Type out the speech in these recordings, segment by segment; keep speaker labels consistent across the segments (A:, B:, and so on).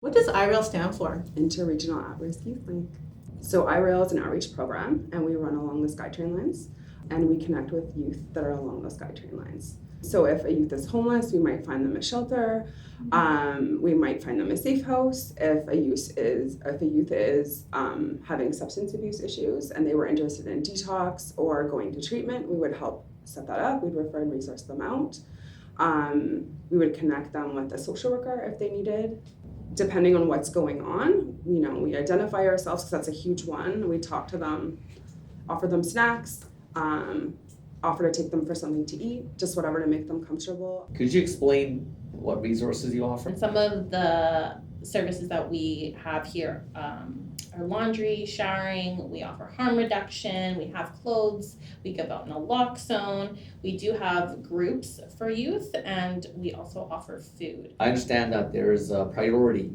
A: What does IRAYL stand for?
B: Interregional At-Risk Youth Link. So IRAYL is an outreach program, and we run along the SkyTrain lines, and we connect with youth that are along the SkyTrain lines. So if a youth is homeless, we might find them a shelter. We might find them a safe house. If a youth is having substance abuse issues and they were interested in detox or going to treatment, we would help set that up. We'd refer and resource them out. We would connect them with a social worker if they needed. Depending on what's going on, we identify ourselves because that's a huge one. We talk to them, offer them snacks, offer to take them for something to eat, just whatever to make them comfortable.
C: Could you explain what resources you offer?
D: Some of the services that we have here are laundry, showering, we offer harm reduction, we have clothes, we give out naloxone, we do have groups for youth, and we also offer food.
C: I understand that there's a priority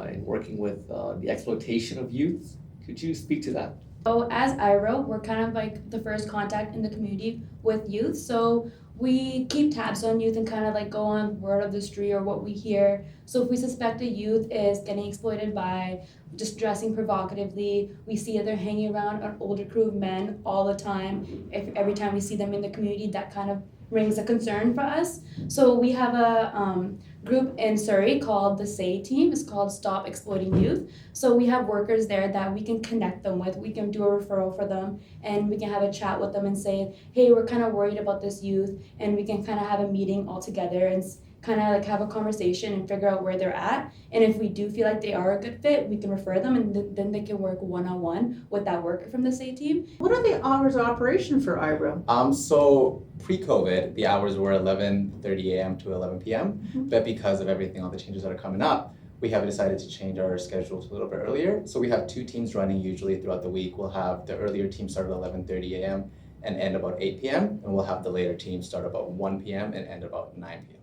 C: in working with the exploitation of youth. Could you speak to that?
E: So as IRAYL, we're kind of like the first contact in the community with youth. So we keep tabs on youth and kind of like go on word of the street or what we hear. So if we suspect a youth is getting exploited by just dressing provocatively, we see that they're hanging around an older crew of men all the time. If every time we see them in the community, that kind of rings a concern for us. So we have a group in Surrey called the SAY team. It's called Stop Exploiting Youth. So we have workers there that we can connect them with. We can do a referral for them, and we can have a chat with them and say, hey, we're kind of worried about this youth, and we can kind of have a meeting all together and kind of like have a conversation and figure out where they're at. And if we do feel like they are a good fit, we can refer them, and then they can work one-on-one with that worker from the SAY team.
A: What are the hours of operation for IRAYL?
F: So pre-COVID, the hours were 11:30 a.m. to 11 p.m. But because of everything, all the changes that are coming up, we have decided to change our schedules a little bit earlier. So we have two teams running usually throughout the week. We'll have the earlier team start at 11:30 a.m. and end about 8 p.m. And we'll have the later team start about 1 p.m. and end about 9 p.m.